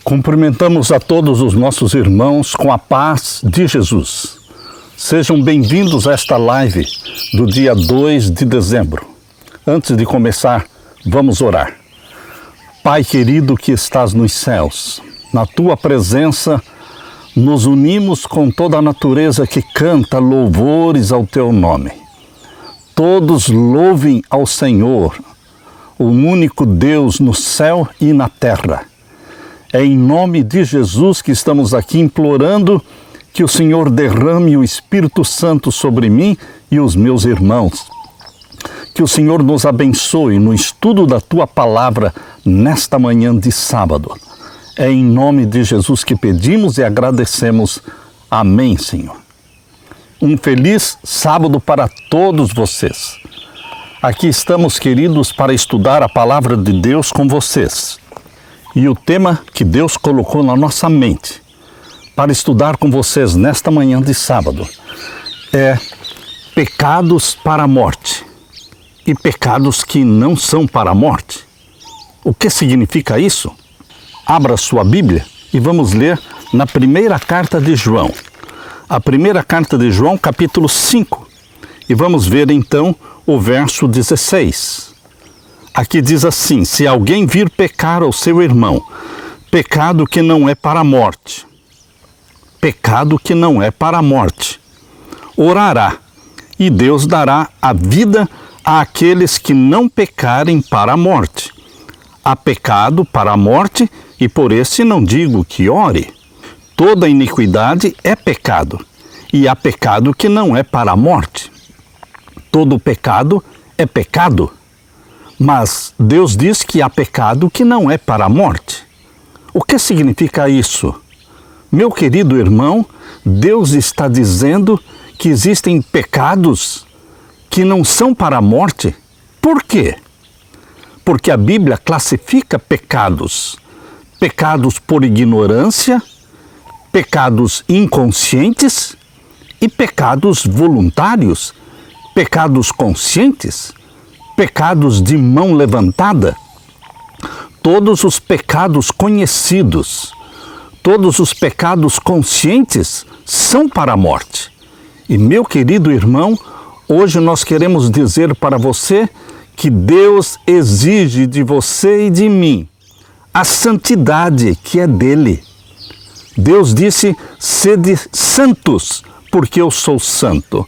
Cumprimentamos a todos os nossos irmãos com a paz de Jesus. Sejam bem-vindos a esta live do dia 2 de dezembro. Antes de começar, vamos orar. Pai querido que estás nos céus, na Tua presença nos unimos com toda a natureza que canta louvores ao Teu nome. Todos louvem ao Senhor, o único Deus no céu e na terra. É em nome de Jesus que estamos aqui implorando que o Senhor derrame o Espírito Santo sobre mim e os meus irmãos. Que o Senhor nos abençoe no estudo da Tua palavra nesta manhã de sábado. É em nome de Jesus que pedimos e agradecemos. Amém, Senhor. Um feliz sábado para todos vocês. Aqui estamos, queridos, para estudar a palavra de Deus com vocês. E o tema que Deus colocou na nossa mente para estudar com vocês nesta manhã de sábado é pecados para a morte e pecados que não são para a morte. O que significa isso? Abra sua Bíblia e vamos ler na primeira carta de João. A primeira carta de João, capítulo 5. E vamos ver então o verso 16. Aqui diz assim: se alguém vir pecar ao seu irmão, pecado que não é para a morte, pecado que não é para a morte, orará, e Deus dará a vida àqueles que não pecarem para a morte. Há pecado para a morte, e por esse não digo que ore. Toda iniquidade é pecado, e há pecado que não é para a morte. Todo pecado é pecado. Mas Deus diz que há pecado que não é para a morte. O que significa isso? Meu querido irmão, Deus está dizendo que existem pecados que não são para a morte. Por quê? Porque a Bíblia classifica pecados. Pecados por ignorância, pecados inconscientes e pecados voluntários, pecados conscientes, pecados de mão levantada. Todos os pecados conhecidos, todos os pecados conscientes são para a morte. E meu querido irmão, hoje nós queremos dizer para você que Deus exige de você e de mim a santidade que é dele. Deus disse: sede santos, porque eu sou santo.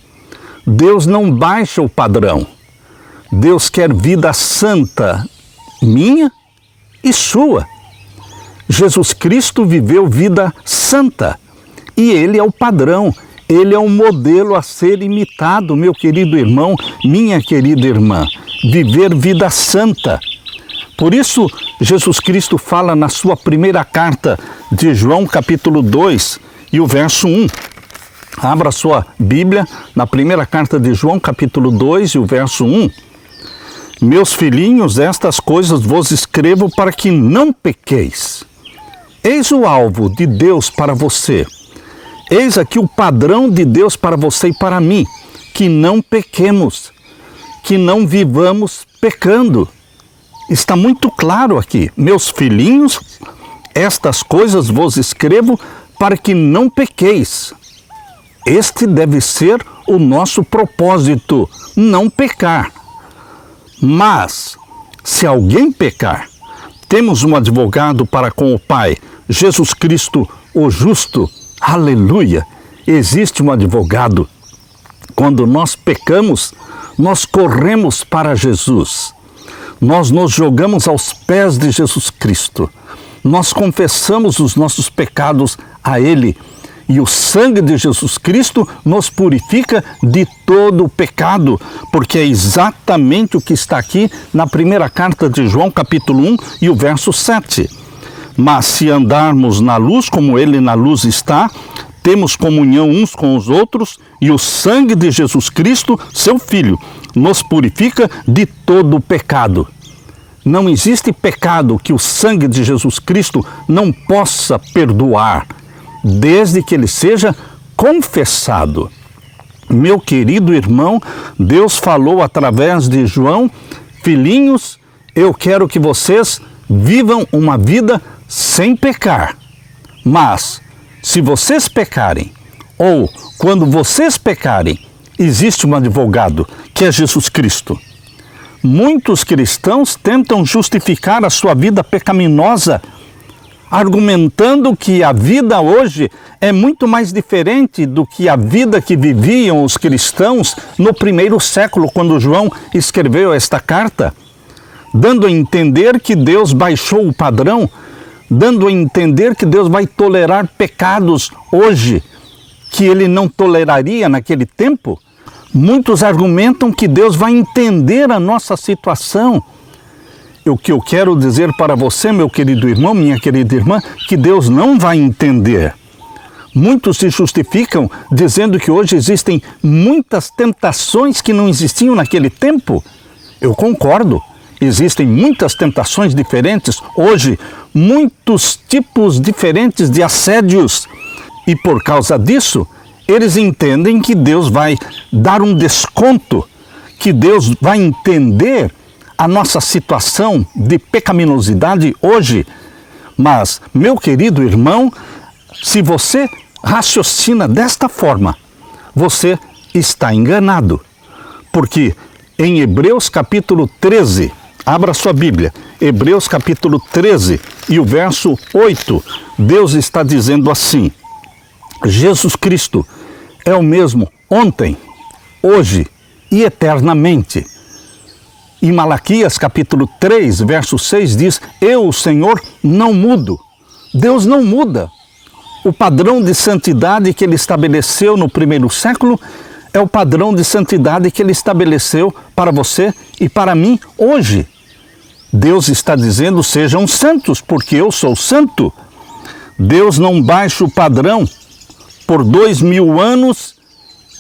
Deus não baixa o padrão. Deus quer vida santa, minha e sua. Jesus Cristo viveu vida santa e Ele é o padrão, Ele é o modelo a ser imitado, meu querido irmão, minha querida irmã. Viver vida santa. Por isso, Jesus Cristo fala na sua primeira carta de João, capítulo 2 e o verso 1. Abra sua Bíblia na primeira carta de João, capítulo 2 e o verso 1. Meus filhinhos, estas coisas vos escrevo para que não pequeis. Eis o alvo de Deus para você. Eis aqui o padrão de Deus para você e para mim. Que não pequemos, que não vivamos pecando. Está muito claro aqui. Meus filhinhos, estas coisas vos escrevo para que não pequeis. Este deve ser o nosso propósito, não pecar. Mas, se alguém pecar, temos um advogado para com o Pai, Jesus Cristo, o justo. Aleluia! Existe um advogado. Quando nós pecamos, nós corremos para Jesus. Nós nos jogamos aos pés de Jesus Cristo. Nós confessamos os nossos pecados a Ele. E o sangue de Jesus Cristo nos purifica de todo o pecado, porque é exatamente o que está aqui na primeira carta de João, capítulo 1 e o verso 7. Mas se andarmos na luz, como Ele na luz está, temos comunhão uns com os outros, e o sangue de Jesus Cristo, seu Filho, nos purifica de todo o pecado. Não existe pecado que o sangue de Jesus Cristo não possa perdoar, desde que ele seja confessado. Meu querido irmão, Deus falou através de João: filhinhos, eu quero que vocês vivam uma vida sem pecar. Mas, se vocês pecarem, ou quando vocês pecarem, existe um advogado, que é Jesus Cristo. Muitos cristãos tentam justificar a sua vida pecaminosa, argumentando que a vida hoje é muito mais diferente do que a vida que viviam os cristãos no primeiro século, quando João escreveu esta carta, dando a entender que Deus baixou o padrão, dando a entender que Deus vai tolerar pecados hoje, que ele não toleraria naquele tempo. Muitos argumentam que Deus vai entender a nossa situação. O que eu quero dizer para você, meu querido irmão, minha querida irmã, que Deus não vai entender. Muitos se justificam dizendo que hoje existem muitas tentações que não existiam naquele tempo. Eu concordo. Existem muitas tentações diferentes hoje, muitos tipos diferentes de assédios. E por causa disso, eles entendem que Deus vai dar um desconto, que Deus vai entender a nossa situação de pecaminosidade hoje. Mas, meu querido irmão, se você raciocina desta forma, você está enganado. Porque em Hebreus capítulo 13, abra sua Bíblia, Hebreus capítulo 13 e o verso 8, Deus está dizendo assim: Jesus Cristo é o mesmo ontem, hoje e eternamente. Em Malaquias capítulo 3, verso 6 diz: eu, o Senhor, não mudo. Deus não muda. O padrão de santidade que ele estabeleceu no primeiro século é o padrão de santidade que ele estabeleceu para você e para mim hoje. Deus está dizendo: sejam santos, porque eu sou santo. Deus não baixa o padrão. Por 2000 anos,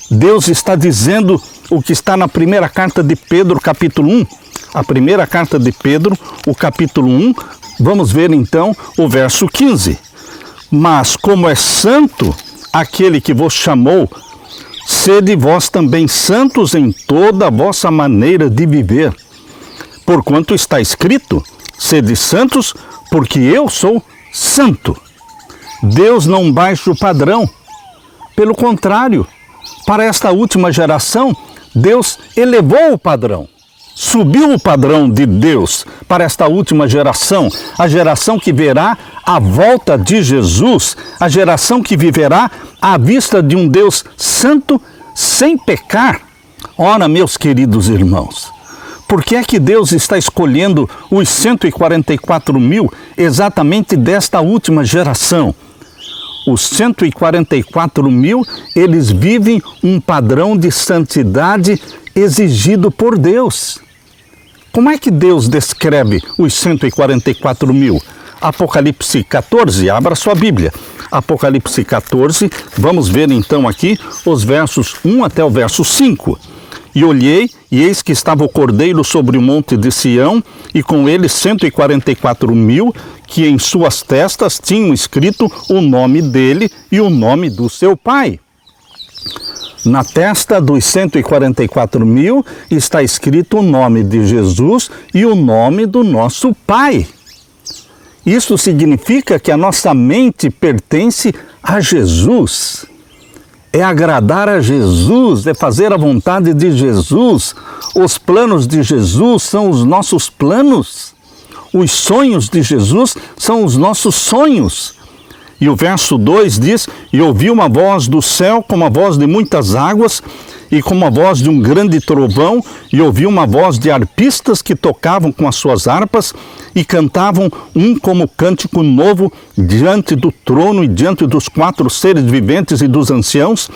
Deus está dizendo o que está na primeira carta de Pedro, capítulo 1. A primeira carta de Pedro, o capítulo 1, vamos ver então o verso 15. Mas como é santo aquele que vos chamou, sede vós também santos em toda a vossa maneira de viver. Porquanto está escrito: sede santos, porque eu sou santo. Deus não baixa o padrão. Pelo contrário, para esta última geração, Deus elevou o padrão. Subiu o padrão de Deus para esta última geração, a geração que verá a volta de Jesus, a geração que viverá à vista de um Deus santo, sem pecar. Ora, meus queridos irmãos, por que é que Deus está escolhendo os 144 mil exatamente desta última geração? Os 144 mil, eles vivem um padrão de santidade exigido por Deus. Como é que Deus descreve os 144 mil? Apocalipse 14, abra sua Bíblia. Apocalipse 14, vamos ver então aqui os versos 1 até o verso 5. E olhei, e eis que estava o Cordeiro sobre o monte de Sião, e com ele 144 mil, que em suas testas tinham escrito o nome dele e o nome do seu pai. Na testa dos 144 mil está escrito o nome de Jesus e o nome do nosso Pai. Isso significa que a nossa mente pertence a Jesus. É agradar a Jesus, é fazer a vontade de Jesus. Os planos de Jesus são os nossos planos. Os sonhos de Jesus são os nossos sonhos. E o verso 2 diz: e ouvi uma voz do céu como a voz de muitas águas e como a voz de um grande trovão, e ouvi uma voz de arpistas que tocavam com as suas harpas e cantavam um como cântico novo diante do trono e diante dos 4 seres viventes e dos anciãos,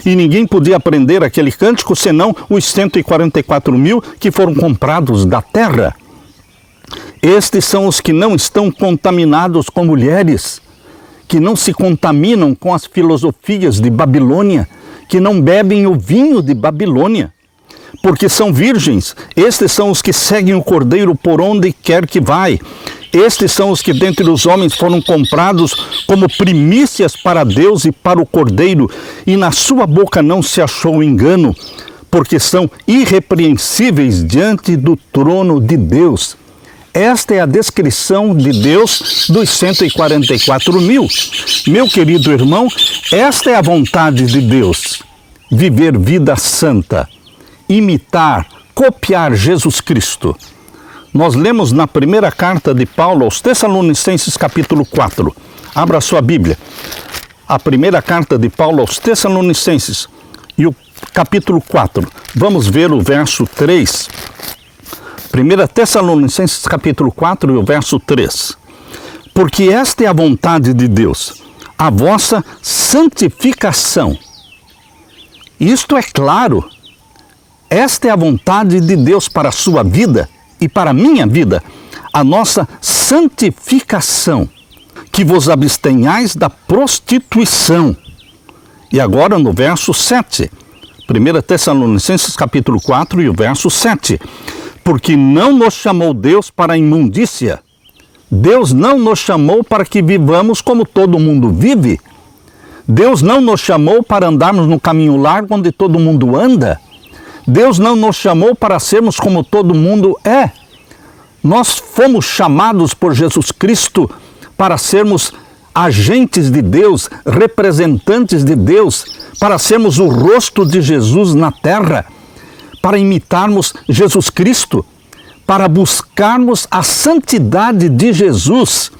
e ninguém podia aprender aquele cântico senão os 144 mil que foram comprados da terra. Estes são os que não estão contaminados com mulheres, que não se contaminam com as filosofias de Babilônia, que não bebem o vinho de Babilônia, porque são virgens. Estes são os que seguem o Cordeiro por onde quer que vai. Estes são os que dentre os homens foram comprados como primícias para Deus e para o Cordeiro, e na sua boca não se achou engano, porque são irrepreensíveis diante do trono de Deus. Esta é a descrição de Deus dos 144 mil. Meu querido irmão, esta é a vontade de Deus. Viver vida santa, imitar, copiar Jesus Cristo. Nós lemos na primeira carta de Paulo aos Tessalonicenses, capítulo 4. Abra sua Bíblia. A primeira carta de Paulo aos Tessalonicenses e o capítulo 4. Vamos ver o verso 3. 1 Tessalonicenses, capítulo 4 e o verso 3. Porque esta é a vontade de Deus, a vossa santificação. Isto é claro. Esta é a vontade de Deus para a sua vida e para a minha vida, a nossa santificação, que vos abstenhais da prostituição. E agora no verso 7, 1 Tessalonicenses capítulo 4 e o verso 7, porque não nos chamou Deus para a imundícia, Deus não nos chamou para que vivamos como todo mundo vive, Deus não nos chamou para andarmos no caminho largo onde todo mundo anda, Deus não nos chamou para sermos como todo mundo é. Nós fomos chamados por Jesus Cristo para sermos agentes de Deus, representantes de Deus, para sermos o rosto de Jesus na terra, para imitarmos Jesus Cristo, para buscarmos a santidade de Jesus.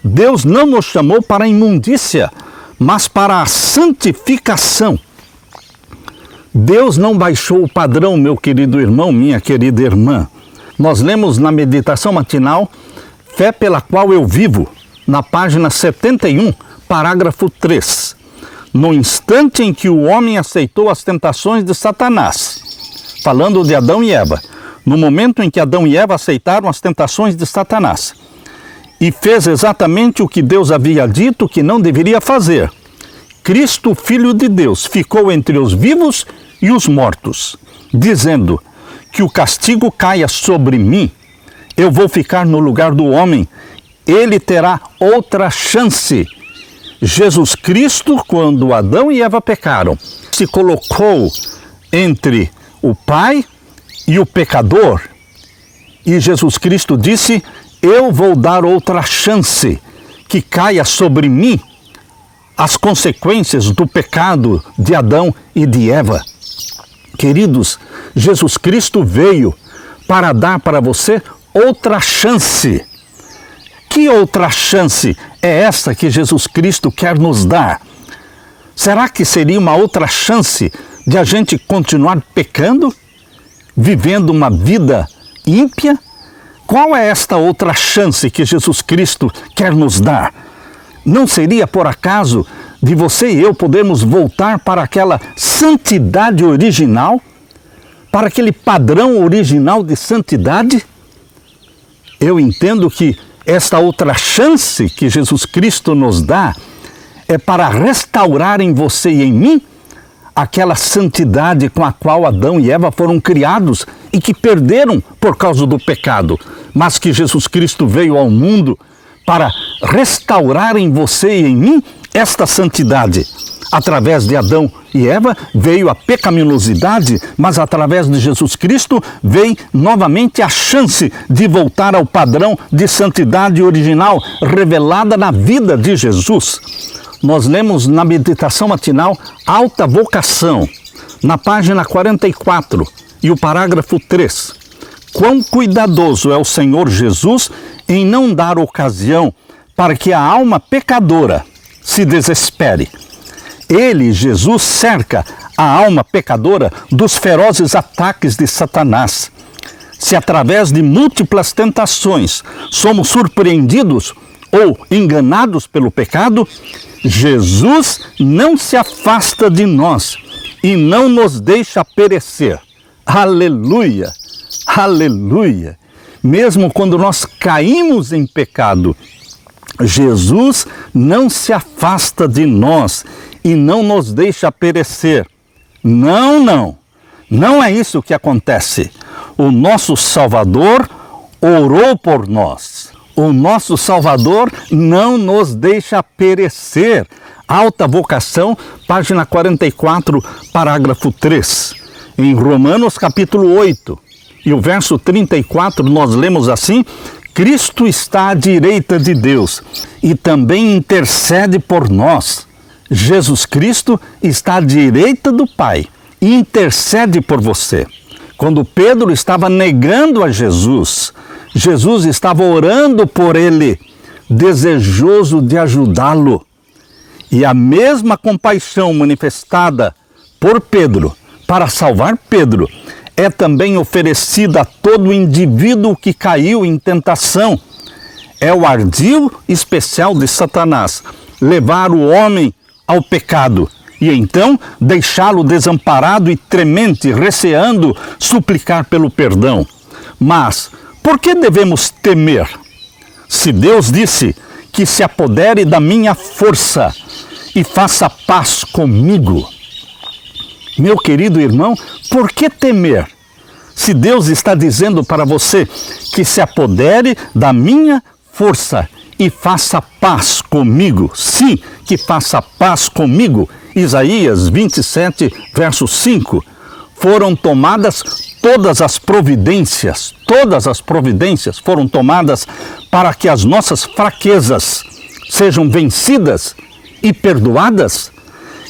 Deus não nos chamou para a imundícia, mas para a santificação. Deus não baixou o padrão, meu querido irmão, minha querida irmã. Nós lemos na meditação matinal, Fé pela qual eu vivo, na página 71, parágrafo 3. No instante em que o homem aceitou as tentações de Satanás, falando de Adão e Eva, no momento em que Adão e Eva aceitaram as tentações de Satanás, e fez exatamente o que Deus havia dito que não deveria fazer, Cristo, Filho de Deus, ficou entre os vivos e os mortos, dizendo que o castigo caia sobre mim, eu vou ficar no lugar do homem, ele terá outra chance. Jesus Cristo, quando Adão e Eva pecaram, se colocou entre o Pai e o pecador, e Jesus Cristo disse, eu vou dar outra chance, que caia sobre mim as consequências do pecado de Adão e de Eva. Queridos, Jesus Cristo veio para dar para você outra chance. Que outra chance é essa que Jesus Cristo quer nos dar? Será que seria uma outra chance de a gente continuar pecando, vivendo uma vida ímpia? Qual é esta outra chance que Jesus Cristo quer nos dar? Não seria por acaso de você e eu podermos voltar para aquela santidade original, para aquele padrão original de santidade? Eu entendo que esta outra chance que Jesus Cristo nos dá é para restaurar em você e em mim aquela santidade com a qual Adão e Eva foram criados e que perderam por causa do pecado, mas que Jesus Cristo veio ao mundo para restaurar em você e em mim esta santidade. Através de Adão e Eva veio a pecaminosidade, mas através de Jesus Cristo veio novamente a chance de voltar ao padrão de santidade original revelada na vida de Jesus. Nós lemos na meditação matinal Alta Vocação, na página 44 e o parágrafo 3. Quão cuidadoso é o Senhor Jesus em não dar ocasião para que a alma pecadora se desespere. Ele, Jesus, cerca a alma pecadora dos ferozes ataques de Satanás. Se através de múltiplas tentações somos surpreendidos ou enganados pelo pecado, Jesus não se afasta de nós e não nos deixa perecer. Aleluia! Aleluia! Mesmo quando nós caímos em pecado, Jesus não se afasta de nós e não nos deixa perecer. Não é isso que acontece. O nosso Salvador orou por nós. O nosso Salvador não nos deixa perecer. Alta Vocação, página 44, parágrafo 3. Em Romanos capítulo 8 e o verso 34 nós lemos assim: Cristo está à direita de Deus e também intercede por nós. Jesus Cristo está à direita do Pai e intercede por você. Quando Pedro estava negando a Jesus, Jesus estava orando por ele, desejoso de ajudá-lo. E a mesma compaixão manifestada por Pedro para salvar Pedro é também oferecida a todo indivíduo que caiu em tentação. É o ardil especial de Satanás levar o homem ao pecado e então deixá-lo desamparado e tremente, receando suplicar pelo perdão. Mas por que devemos temer? Se Deus disse que se apodere da minha força e faça paz comigo. Meu querido irmão, por que temer? Se Deus está dizendo para você que se apodere da minha força e faça paz comigo, sim, que faça paz comigo. Isaías 27, verso 5, foram tomadas todas as providências foram tomadas para que as nossas fraquezas sejam vencidas e perdoadas,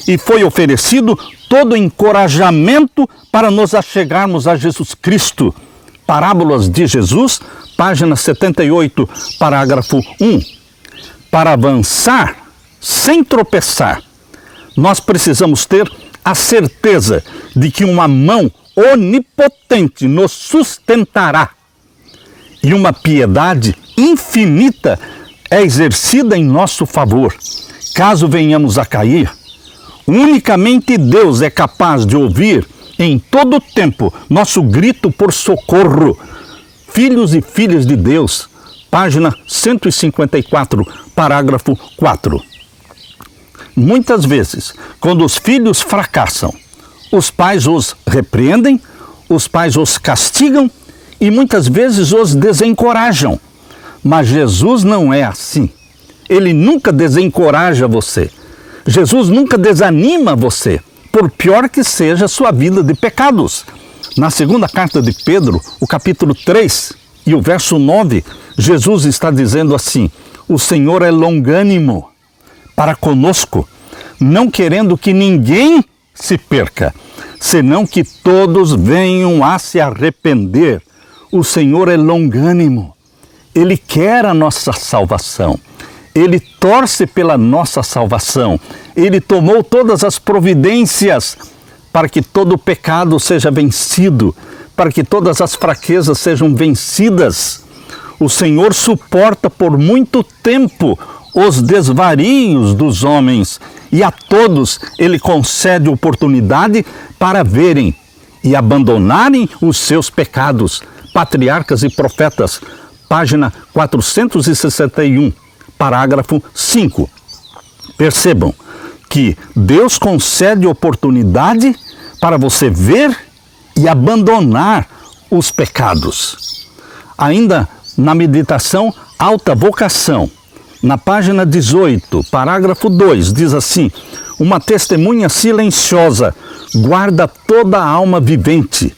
e foi oferecido todo encorajamento para nos achegarmos a Jesus Cristo. Parábolas de Jesus, página 78, parágrafo 1. Para avançar sem tropeçar, nós precisamos ter a certeza de que uma mão onipotente nos sustentará e uma piedade infinita é exercida em nosso favor. Caso venhamos a cair, unicamente Deus é capaz de ouvir em todo o tempo nosso grito por socorro. Filhos e filhas de Deus, página 154, parágrafo 4. Muitas vezes, quando os filhos fracassam, os pais os repreendem, os pais os castigam e muitas vezes os desencorajam. Mas Jesus não é assim. Ele nunca desencoraja você. Jesus nunca desanima você, por pior que seja a sua vida de pecados. Na segunda carta de Pedro, o capítulo 3 e o verso 9, Jesus está dizendo assim: o Senhor é longânimo para conosco, não querendo que ninguém se perca, senão que todos venham a se arrepender. O Senhor é longânimo, Ele quer a nossa salvação. Ele torce pela nossa salvação. Ele tomou todas as providências para que todo o pecado seja vencido, para que todas as fraquezas sejam vencidas. O Senhor suporta por muito tempo os desvarios dos homens e a todos Ele concede oportunidade para verem e abandonarem os seus pecados. Patriarcas e Profetas, página 461. Parágrafo 5. Percebam que Deus concede oportunidade para você ver e abandonar os pecados. Ainda na meditação Alta Vocação, na página 18, parágrafo 2, diz assim: uma testemunha silenciosa guarda toda a alma vivente,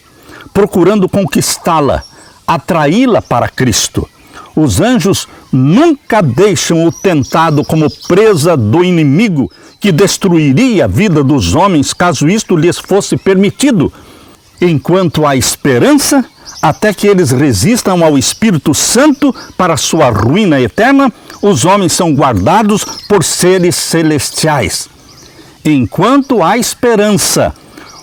procurando conquistá-la, atraí-la para Cristo. Os anjos nunca deixam o tentado como presa do inimigo que destruiria a vida dos homens caso isto lhes fosse permitido. Enquanto há esperança, até que eles resistam ao Espírito Santo para sua ruína eterna, os homens são guardados por seres celestiais. Enquanto há esperança,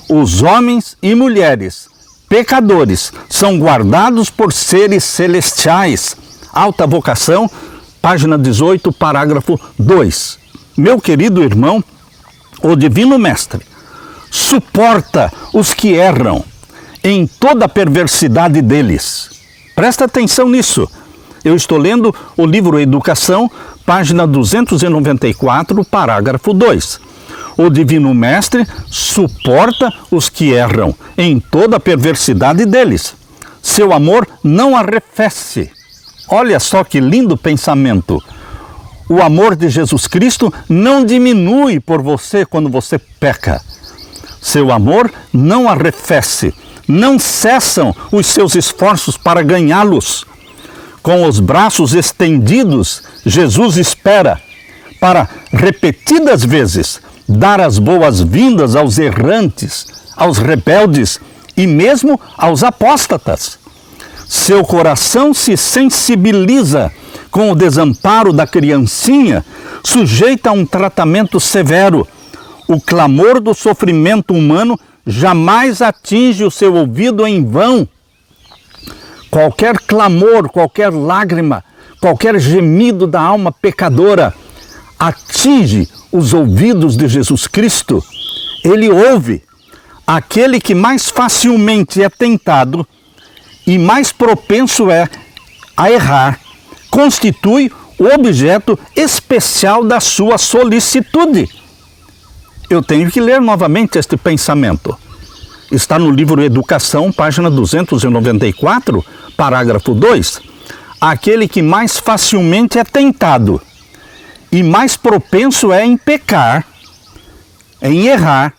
os homens e mulheres pecadores são guardados por seres celestiais. Alta Vocação, página 18, parágrafo 2. Meu querido irmão, o Divino Mestre suporta os que erram em toda a perversidade deles. Presta atenção nisso. Eu estou lendo o livro Educação, página 294, parágrafo 2. O Divino Mestre suporta os que erram em toda a perversidade deles. Seu amor não arrefece. Olha só que lindo pensamento. O amor de Jesus Cristo não diminui por você quando você peca. Seu amor não arrefece. Não cessam os seus esforços para ganhá-los. Com os braços estendidos, Jesus espera para, repetidas vezes, dar as boas-vindas aos errantes, aos rebeldes e mesmo aos apóstatas. Seu coração se sensibiliza com o desamparo da criancinha, sujeita a um tratamento severo. O clamor do sofrimento humano jamais atinge o seu ouvido em vão. Qualquer clamor, qualquer lágrima, qualquer gemido da alma pecadora atinge os ouvidos de Jesus Cristo. Ele ouve. Aquele que mais facilmente é tentado e mais propenso é a errar, constitui o objeto especial da sua solicitude. Eu tenho que ler novamente este pensamento. Está no livro Educação, página 294, parágrafo 2. Aquele que mais facilmente é tentado e mais propenso é em pecar, em errar,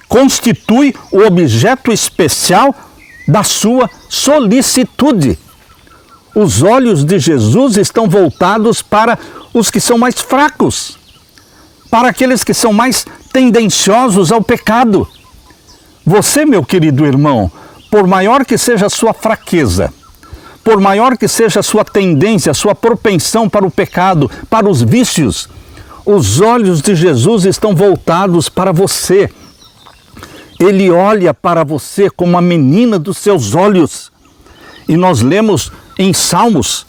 constitui o objeto especial da sua solicitude. Os olhos de Jesus estão voltados para os que são mais fracos, para aqueles que são mais tendenciosos ao pecado. Você, meu querido irmão, por maior que seja a sua fraqueza, por maior que seja a sua tendência, a sua propensão para o pecado, para os vícios, os olhos de Jesus estão voltados para você. Ele olha para você como a menina dos seus olhos. E nós lemos em Salmos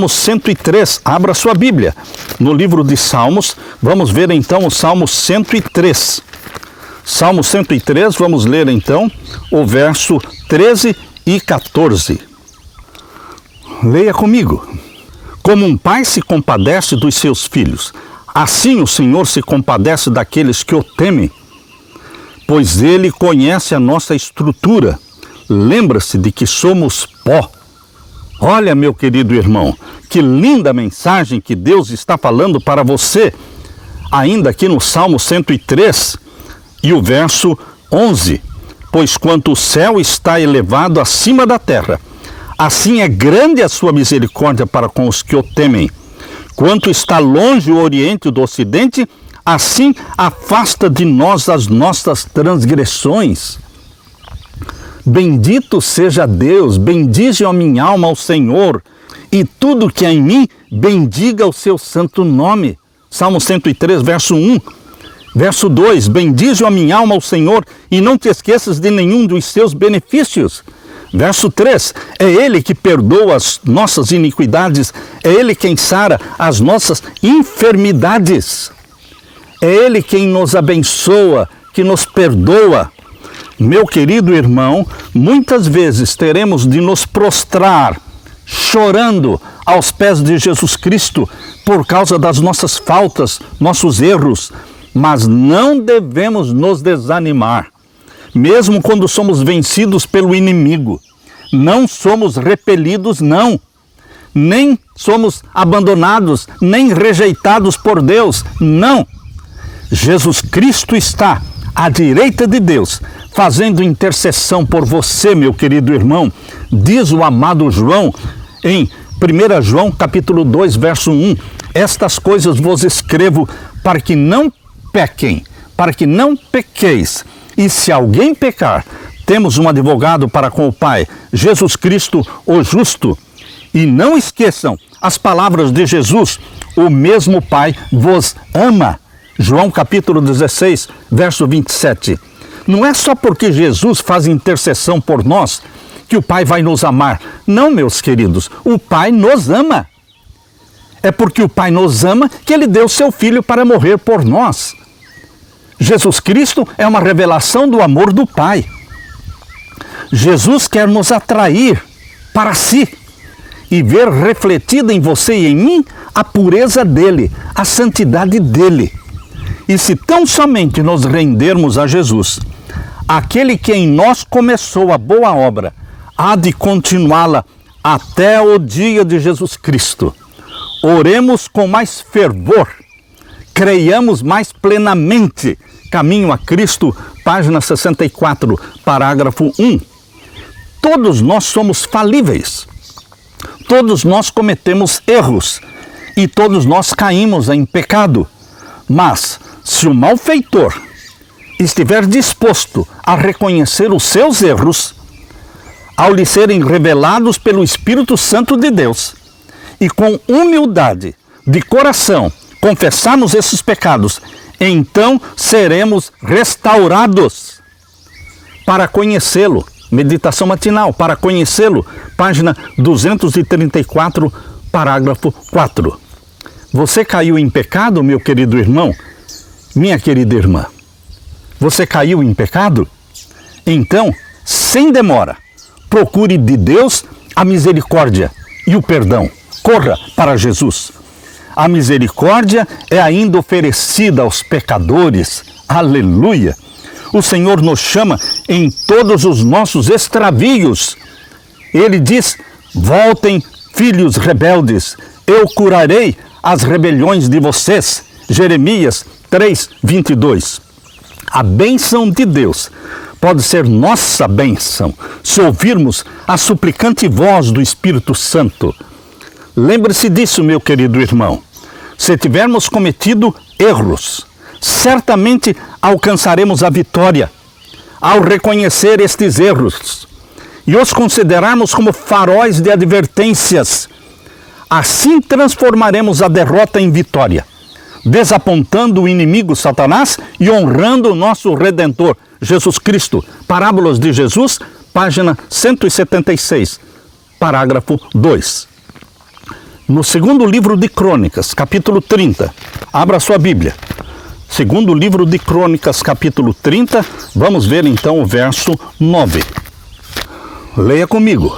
103, abra sua Bíblia. No livro de Salmos, vamos ver então o Salmo 103. Salmo 103, vamos ler então o verso 13 e 14. Leia comigo. Como um pai se compadece dos seus filhos, assim o Senhor se compadece daqueles que o temem, pois Ele conhece a nossa estrutura, lembra-se de que somos pó. Olha, meu querido irmão, que linda mensagem que Deus está falando para você, ainda aqui no Salmo 103 e o verso 11. Pois quanto o céu está elevado acima da terra, assim é grande a sua misericórdia para com os que o temem. Quanto está longe o oriente do ocidente, assim afasta de nós as nossas transgressões. Bendito seja Deus, bendize a minha alma ao Senhor, e tudo que há em mim, bendiga o seu santo nome. Salmo 103, verso 1. Verso 2, bendize a minha alma ao Senhor, e não te esqueças de nenhum dos seus benefícios. Verso 3, é Ele que perdoa as nossas iniquidades, é Ele quem sara as nossas enfermidades. É Ele quem nos abençoa, que nos perdoa. Meu querido irmão, muitas vezes teremos de nos prostrar, chorando aos pés de Jesus Cristo, por causa das nossas faltas, nossos erros, mas não devemos nos desanimar. Mesmo quando somos vencidos pelo inimigo, não somos repelidos, não. Nem somos abandonados, nem rejeitados por Deus, não. Jesus Cristo está à direita de Deus, fazendo intercessão por você, meu querido irmão. Diz o amado João, em 1 João capítulo 2, verso 1, estas coisas vos escrevo para que não pequem, para que não pequeis. E se alguém pecar, temos um advogado para com o Pai, Jesus Cristo, o justo. E não esqueçam as palavras de Jesus, o mesmo Pai vos ama. João capítulo 16, verso 27. Não é só porque Jesus faz intercessão por nós que o Pai vai nos amar. Não, meus queridos, o Pai nos ama. É porque o Pai nos ama que Ele deu seu Filho para morrer por nós. Jesus Cristo é uma revelação do amor do Pai. Jesus quer nos atrair para si e ver refletida em você e em mim a pureza dele, a santidade dele. E se tão somente nos rendermos a Jesus, aquele que em nós começou a boa obra, há de continuá-la até o dia de Jesus Cristo. Oremos com mais fervor, creiamos mais plenamente. Caminho a Cristo, página 64, parágrafo 1. Todos nós somos falíveis. Todos nós cometemos erros e todos nós caímos em pecado. Mas, se o malfeitor estiver disposto a reconhecer os seus erros, ao lhe serem revelados pelo Espírito Santo de Deus, e com humildade de coração confessarmos esses pecados, então seremos restaurados para conhecê-lo. Meditação matinal, para conhecê-lo, página 234, parágrafo 4. Você caiu em pecado, meu querido irmão? Minha querida irmã? Você caiu em pecado? Então, sem demora, procure de Deus a misericórdia e o perdão. Corra para Jesus. A misericórdia é ainda oferecida aos pecadores. Aleluia! O Senhor nos chama em todos os nossos extravios. Ele diz: voltem, filhos rebeldes, eu curarei as rebeliões de vocês. Jeremias 3:22. A bênção de Deus pode ser nossa bênção se ouvirmos a suplicante voz do Espírito Santo. Lembre-se disso, meu querido irmão. Se tivermos cometido erros, certamente alcançaremos a vitória ao reconhecer estes erros e os considerarmos como faróis de advertências. Assim transformaremos a derrota em vitória, desapontando o inimigo Satanás e honrando o nosso Redentor, Jesus Cristo. Parábolas de Jesus, página 176, parágrafo 2. No segundo livro de Crônicas, capítulo 30, abra sua Bíblia. Segundo livro de Crônicas, capítulo 30, vamos ver então o verso 9. Leia comigo.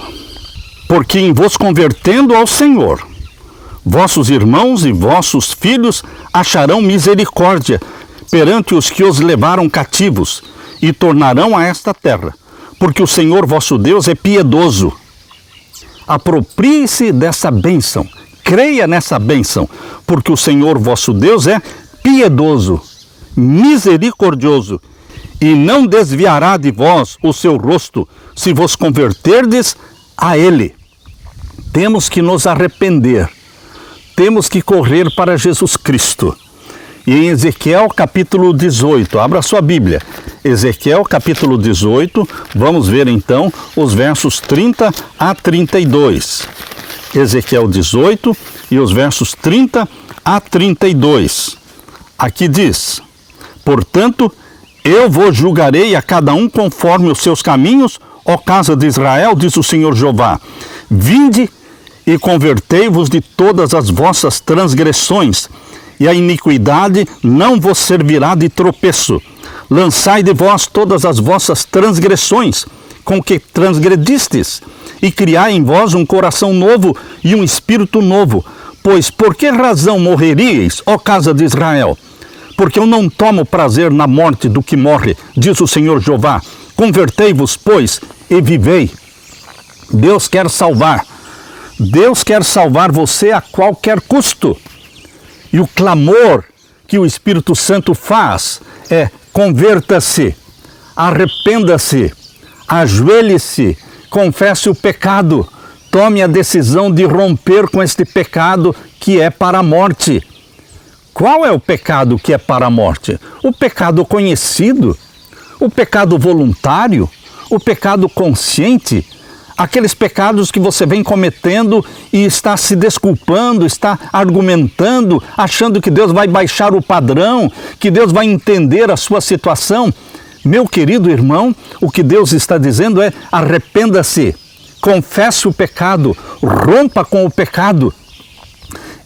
Porque em vos convertendo ao Senhor, vossos irmãos e vossos filhos acharão misericórdia perante os que os levaram cativos e tornarão a esta terra, porque o Senhor vosso Deus é piedoso. Aproprie-se dessa bênção, creia nessa bênção, porque o Senhor vosso Deus é piedoso, misericordioso, e não desviará de vós o seu rosto, se vos converterdes a Ele. Temos que nos arrepender, temos que correr para Jesus Cristo. E em Ezequiel capítulo 18, abra sua Bíblia, Ezequiel capítulo 18, vamos ver então os versos 30 a 32. Ezequiel 18 e os versos 30 a 32. Aqui diz: portanto, eu vos julgarei a cada um conforme os seus caminhos, ó casa de Israel, diz o Senhor Jeová. Vinde e convertei-vos de todas as vossas transgressões, e a iniquidade não vos servirá de tropeço. Lançai de vós todas as vossas transgressões, com que transgredistes, e criai em vós um coração novo e um espírito novo. Pois por que razão morreríeis, ó casa de Israel? Porque eu não tomo prazer na morte do que morre, diz o Senhor Jeová. Convertei-vos, pois, e vivei. Deus quer salvar. Deus quer salvar você a qualquer custo. E o clamor que o Espírito Santo faz é: converta-se, arrependa-se, ajoelhe-se, confesse o pecado, tome a decisão de romper com este pecado que é para a morte. Qual é o pecado que é para a morte? O pecado conhecido, o pecado voluntário, o pecado consciente, aqueles pecados que você vem cometendo e está se desculpando, está argumentando, achando que Deus vai baixar o padrão, que Deus vai entender a sua situação. Meu querido irmão, o que Deus está dizendo é: arrependa-se, confesse o pecado, rompa com o pecado.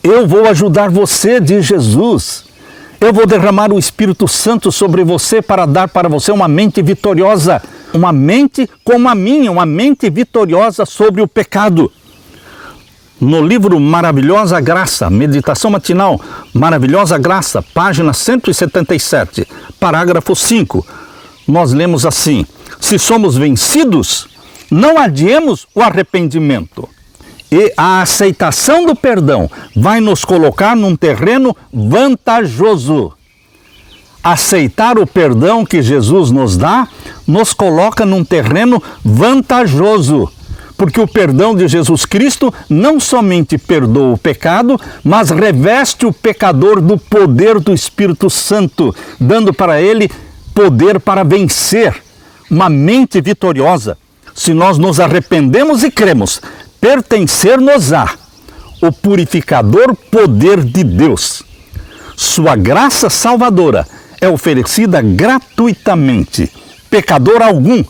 Eu vou ajudar você, diz Jesus. Eu vou derramar o Espírito Santo sobre você para dar para você uma mente vitoriosa, uma mente como a minha, uma mente vitoriosa sobre o pecado. No livro Maravilhosa Graça, Meditação Matinal, Maravilhosa Graça, página 177, parágrafo 5, nós lemos assim: se somos vencidos, não adiemos o arrependimento. E a aceitação do perdão vai nos colocar num terreno vantajoso. Aceitar o perdão que Jesus nos dá nos coloca num terreno vantajoso, porque o perdão de Jesus Cristo não somente perdoa o pecado, mas reveste o pecador do poder do Espírito Santo, dando para ele poder para vencer, uma mente vitoriosa. Se nós nos arrependemos e cremos, pertencer-nos-á o purificador poder de Deus. Sua graça salvadora é oferecida gratuitamente. Pecador algum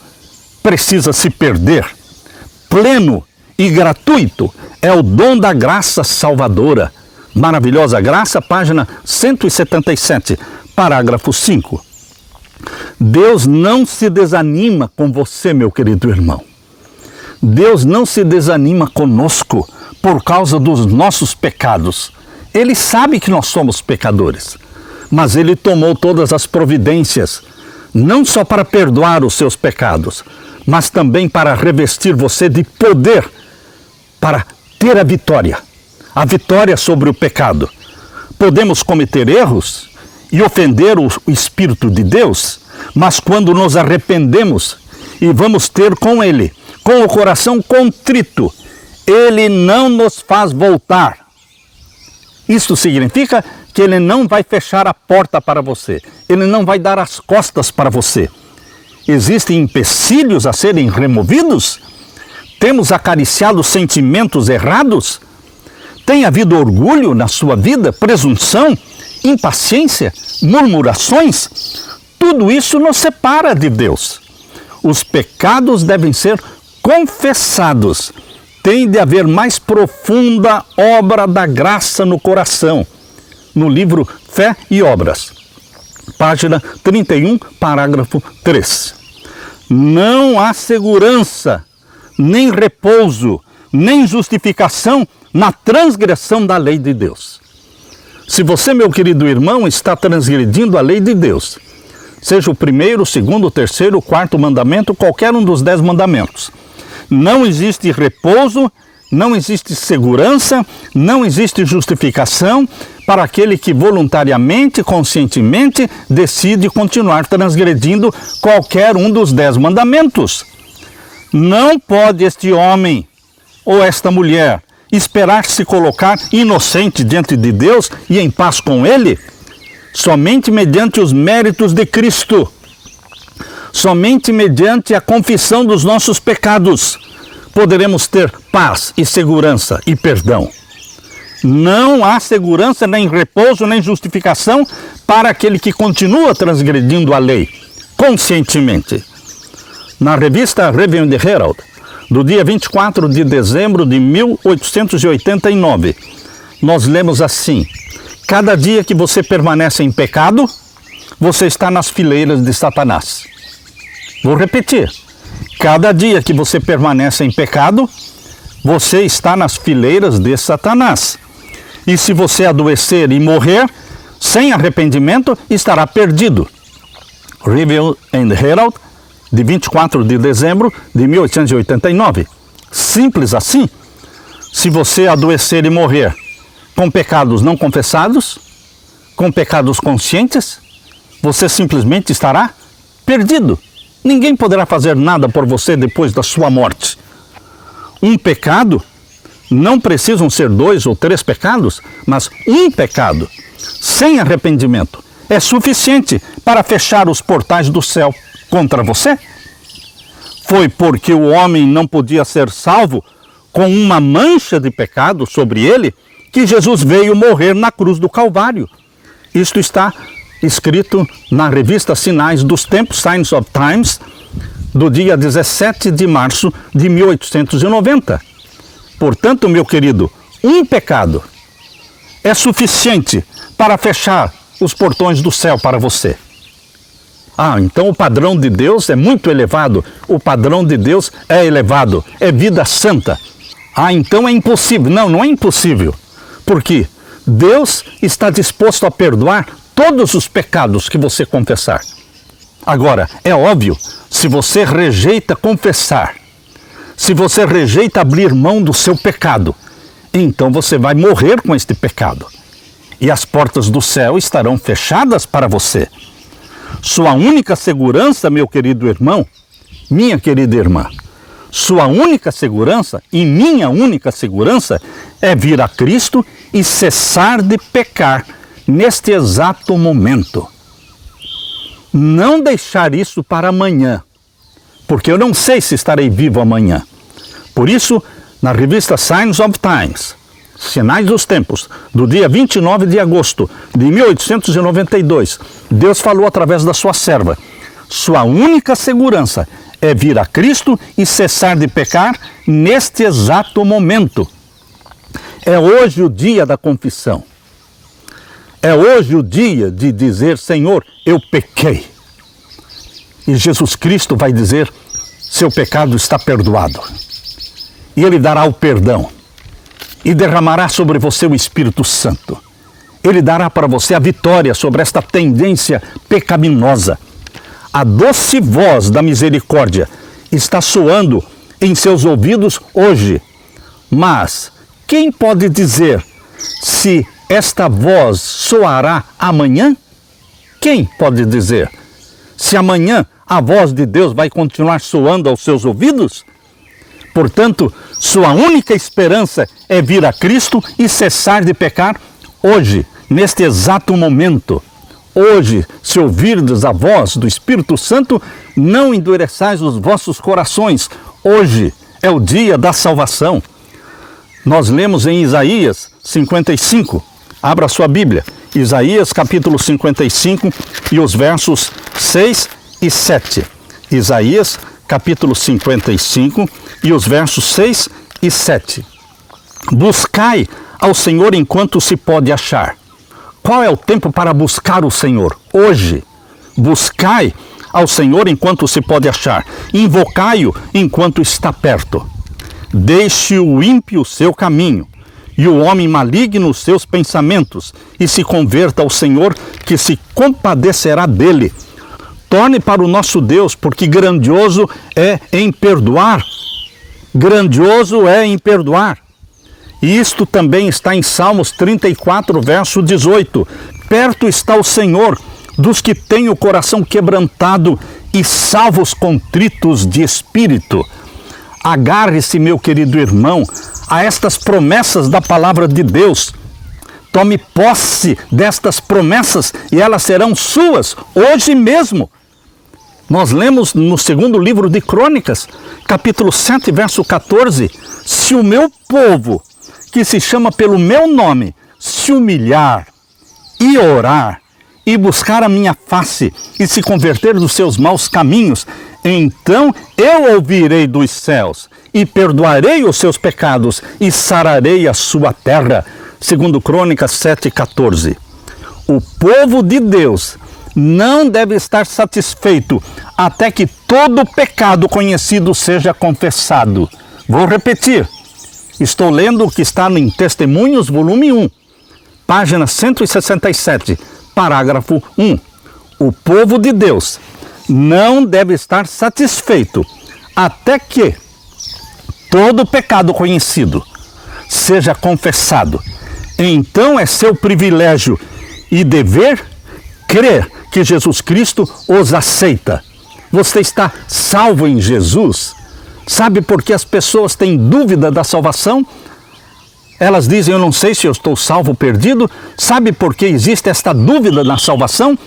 precisa se perder. Pleno e gratuito é o dom da graça salvadora. Maravilhosa Graça, página 177, parágrafo 5. Deus não se desanima com você, meu querido irmão. Deus não se desanima conosco por causa dos nossos pecados. Ele sabe que nós somos pecadores, mas Ele tomou todas as providências, não só para perdoar os seus pecados, mas também para revestir você de poder, para ter a vitória sobre o pecado. Podemos cometer erros e ofender o Espírito de Deus, mas quando nos arrependemos e vamos ter com Ele, com o coração contrito, Ele não nos faz voltar. Isso significa que Ele não vai fechar a porta para você, Ele não vai dar as costas para você. Existem empecilhos a serem removidos? Temos acariciado sentimentos errados? Tem havido orgulho na sua vida, presunção, impaciência, murmurações? Tudo isso nos separa de Deus. Os pecados devem ser confessados. Tem de haver mais profunda obra da graça no coração. No livro Fé e Obras, página 31, parágrafo 3. Não há segurança, nem repouso, nem justificação na transgressão da lei de Deus. Se você, meu querido irmão, está transgredindo a lei de Deus, seja o primeiro, o segundo, o terceiro, o quarto mandamento, qualquer um dos 10 mandamentos, não existe repouso, não existe segurança, não existe justificação para aquele que voluntariamente, conscientemente, decide continuar transgredindo qualquer um dos 10 mandamentos. Não pode este homem ou esta mulher esperar se colocar inocente diante de Deus e em paz com Ele, somente mediante os méritos de Cristo. Somente mediante a confissão dos nossos pecados poderemos ter paz e segurança e perdão. Não há segurança, nem repouso, nem justificação para aquele que continua transgredindo a lei, conscientemente. Na revista Review and Herald, do dia 24 de dezembro de 1889, nós lemos assim: cada dia que você permanece em pecado, você está nas fileiras de Satanás. Vou repetir. Cada dia que você permanece em pecado, você está nas fileiras de Satanás. E se você adoecer e morrer, sem arrependimento, estará perdido. Review and Herald, de 24 de dezembro de 1889. Simples assim. Se você adoecer e morrer com pecados não confessados, com pecados conscientes, você simplesmente estará perdido. Ninguém poderá fazer nada por você depois da sua morte. Um pecado, não precisam ser 2 ou 3 pecados, mas um pecado, sem arrependimento, é suficiente para fechar os portais do céu contra você. Foi porque o homem não podia ser salvo com uma mancha de pecado sobre ele que Jesus veio morrer na cruz do Calvário. Isto está escrito na revista Sinais dos Tempos, Signs of Times, do dia 17 de março de 1890. Portanto, meu querido, um pecado é suficiente para fechar os portões do céu para você. Ah, então o padrão de Deus é muito elevado. O padrão de Deus é elevado, é vida santa. Ah, então é impossível. Não, não é impossível. Porque Deus está disposto a perdoar todos os pecados que você confessar. Agora, é óbvio, se você rejeita confessar, se você rejeita abrir mão do seu pecado, então você vai morrer com este pecado. E as portas do céu estarão fechadas para você. Sua única segurança, meu querido irmão, minha querida irmã, Sua única segurança, e minha única segurança, é vir a Cristo e cessar de pecar neste exato momento. Não deixar isso para amanhã, porque eu não sei se estarei vivo amanhã. Por isso, na revista Signs of Times, Sinais dos Tempos, do dia 29 de agosto de 1892, Deus falou através da sua serva: sua única segurança é vir a Cristo e cessar de pecar neste exato momento. É hoje o dia da confissão. É hoje o dia de dizer: Senhor, eu pequei. E Jesus Cristo vai dizer: seu pecado está perdoado. E Ele dará o perdão. E derramará sobre você o Espírito Santo. Ele dará para você a vitória sobre esta tendência pecaminosa. A doce voz da misericórdia está soando em seus ouvidos hoje. Mas quem pode dizer se esta voz soará amanhã? Quem pode dizer? Se amanhã a voz de Deus vai continuar soando aos seus ouvidos? Portanto, sua única esperança é vir a Cristo e cessar de pecar hoje, neste exato momento. Hoje, se ouvirdes a voz do Espírito Santo, não endureçais os vossos corações. Hoje é o dia da salvação. Nós lemos em Isaías 55, abra sua Bíblia, Isaías capítulo 55 e os versos 6 e 7. Isaías capítulo 55 e os versos 6 e 7. Buscai ao Senhor enquanto se pode achar. Qual é o tempo para buscar o Senhor? Hoje. Buscai ao Senhor enquanto se pode achar. Invocai-o enquanto está perto. Deixe o ímpio o seu caminho e o homem maligno os seus pensamentos, e se converta ao Senhor, que se compadecerá dele. Torne para o nosso Deus, porque grandioso é em perdoar. Grandioso é em perdoar. E isto também está em Salmos 34, verso 18. Perto está o Senhor dos que têm o coração quebrantado e salva os contritos de espírito. Agarre-se, meu querido irmão, a estas promessas da palavra de Deus. Tome posse destas promessas e elas serão suas hoje mesmo. Nós lemos no segundo livro de Crônicas, capítulo 7, verso 14. Se o meu povo, que se chama pelo meu nome, se humilhar e orar e buscar a minha face e se converter dos seus maus caminhos, então eu ouvirei dos céus e perdoarei os seus pecados e sararei a sua terra. Segundo Crônicas 7,14. O povo de Deus não deve estar satisfeito até que todo pecado conhecido seja confessado. Vou repetir. Estou lendo o que está em Testemunhos, volume 1, página 167, parágrafo 1. O povo de Deus não deve estar satisfeito até que todo pecado conhecido seja confessado. Então é seu privilégio e dever crer que Jesus Cristo os aceita. Você está salvo em Jesus? Sabe por que as pessoas têm dúvida da salvação? Elas dizem: eu não sei se eu estou salvo ou perdido. Sabe por que existe esta dúvida na salvação?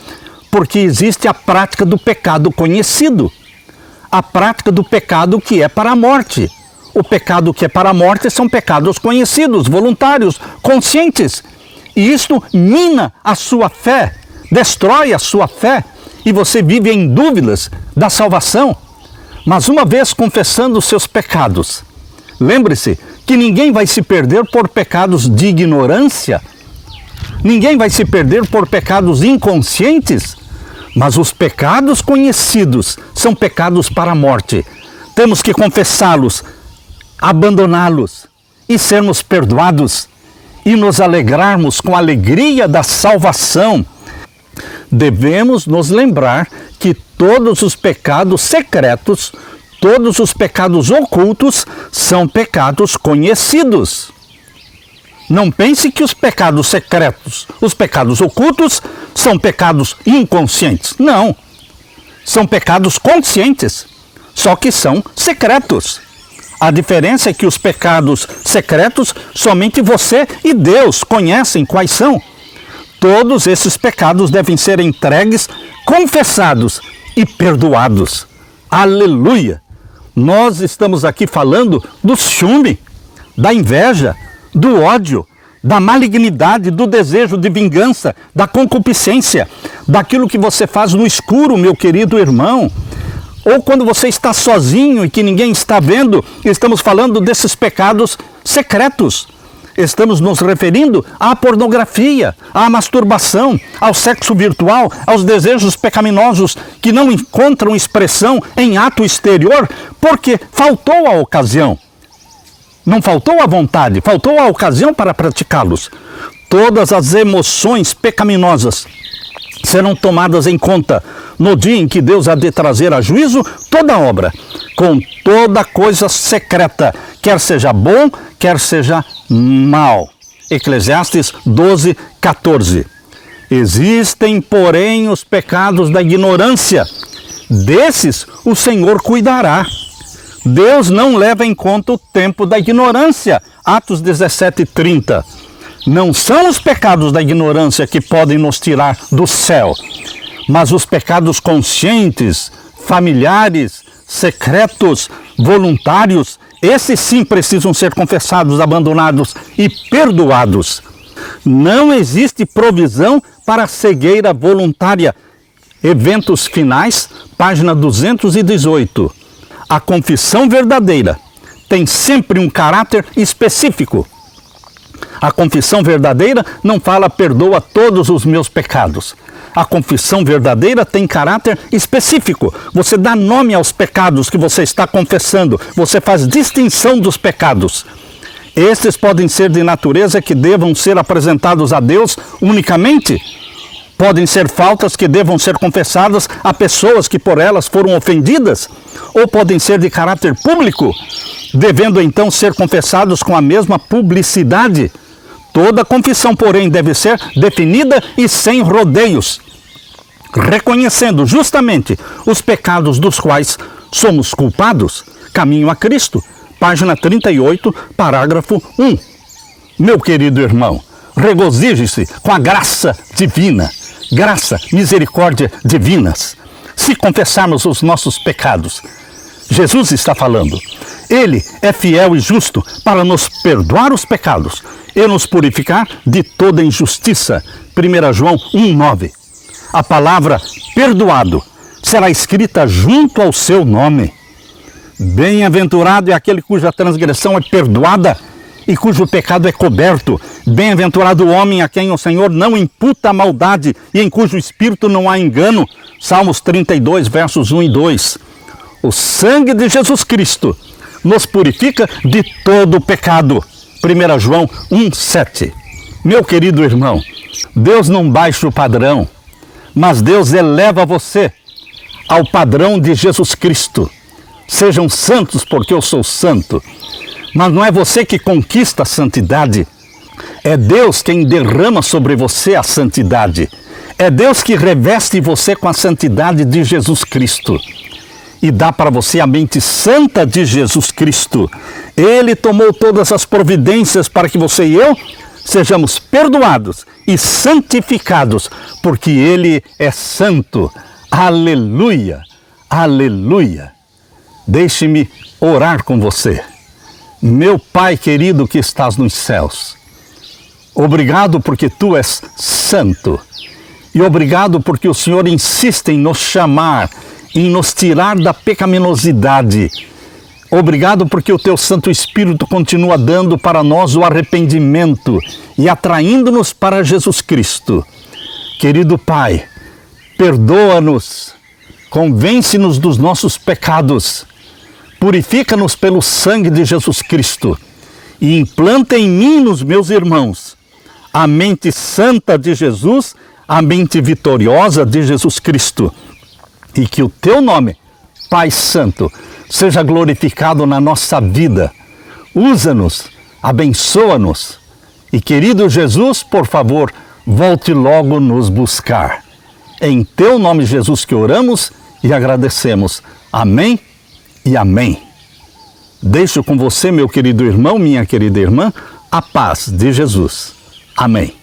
Porque existe a prática do pecado conhecido. A prática do pecado que é para a morte. O pecado que é para a morte são pecados conhecidos, voluntários, conscientes. E isto mina a sua fé, destrói a sua fé. E você vive em dúvidas da salvação. Mas uma vez confessando os seus pecados, lembre-se que ninguém vai se perder por pecados de ignorância, ninguém vai se perder por pecados inconscientes, mas os pecados conhecidos são pecados para a morte. Temos que confessá-los, abandoná-los e sermos perdoados e nos alegrarmos com a alegria da salvação. Devemos nos lembrar que todos os pecados secretos, todos os pecados ocultos são pecados conhecidos. Não pense que os pecados secretos, os pecados ocultos, são pecados inconscientes. Não. São pecados conscientes, só que são secretos. A diferença é que os pecados secretos somente você e Deus conhecem quais são. Todos esses pecados devem ser entregues, confessados e perdoados. Aleluia! Nós estamos aqui falando do ciúme, da inveja, do ódio, da malignidade, do desejo de vingança, da concupiscência, daquilo que você faz no escuro, meu querido irmão. Ou quando você está sozinho e que ninguém está vendo, estamos falando desses pecados secretos. Estamos nos referindo à pornografia, à masturbação, ao sexo virtual, aos desejos pecaminosos que não encontram expressão em ato exterior, porque faltou a ocasião. Não faltou a vontade, faltou a ocasião para praticá-los. Todas as emoções pecaminosas serão tomadas em conta no dia em que Deus há de trazer a juízo toda obra, com toda coisa secreta, quer seja bom, quer seja mal. Eclesiastes 12, 14. Existem, porém, os pecados da ignorância. Desses o Senhor cuidará. Deus não leva em conta o tempo da ignorância. Atos 17, 30. Não são os pecados da ignorância que podem nos tirar do céu, mas os pecados conscientes, familiares, secretos, voluntários, esses sim precisam ser confessados, abandonados e perdoados. Não existe provisão para cegueira voluntária. Eventos Finais, página 218. A confissão verdadeira tem sempre um caráter específico. A confissão verdadeira não fala perdoa todos os meus pecados. A confissão verdadeira tem caráter específico. Você dá nome aos pecados que você está confessando. Você faz distinção dos pecados. Estes podem ser de natureza que devam ser apresentados a Deus unicamente. Podem ser faltas que devam ser confessadas a pessoas que por elas foram ofendidas. Ou podem ser de caráter público, devendo então ser confessados com a mesma publicidade. Toda confissão, porém, deve ser definida e sem rodeios, reconhecendo justamente os pecados dos quais somos culpados. Caminho a Cristo, página 38, parágrafo 1. Meu querido irmão, regozije-se com a graça divina, graça, misericórdia divinas. Se confessarmos os nossos pecados, Jesus está falando. Ele é fiel e justo para nos perdoar os pecados e nos purificar de toda injustiça. 1 João 1,9. A palavra perdoado será escrita junto ao seu nome. Bem-aventurado é aquele cuja transgressão é perdoada e cujo pecado é coberto. Bem-aventurado o homem a quem o Senhor não imputa a maldade e em cujo espírito não há engano. Salmos 32, versos 1 e 2. O sangue de Jesus Cristo nos purifica de todo o pecado. 1 João 1,7. Meu querido irmão, Deus não baixa o padrão, mas Deus eleva você ao padrão de Jesus Cristo. Sejam santos porque eu sou santo. Mas não é você que conquista a santidade. É Deus quem derrama sobre você a santidade. É Deus que reveste você com a santidade de Jesus Cristo. E dá para você a mente santa de Jesus Cristo. Ele tomou todas as providências para que você e eu sejamos perdoados e santificados, porque Ele é santo. Aleluia, aleluia. Deixe-me orar com você. Meu Pai querido que estás nos céus, obrigado porque Tu és santo. E obrigado porque o Senhor insiste em nos chamar, em nos tirar da pecaminosidade. Obrigado porque o Teu Santo Espírito continua dando para nós o arrependimento e atraindo-nos para Jesus Cristo. Querido Pai, perdoa-nos, convence-nos dos nossos pecados, purifica-nos pelo sangue de Jesus Cristo e implanta em mim e nos meus irmãos a mente santa de Jesus, a mente vitoriosa de Jesus Cristo. E que o Teu nome, Pai Santo, seja glorificado na nossa vida. Usa-nos, abençoa-nos. E querido Jesus, por favor, volte logo nos buscar. É em Teu nome, Jesus, que oramos e agradecemos. Amém e amém. Deixo com você, meu querido irmão, minha querida irmã, a paz de Jesus. Amém.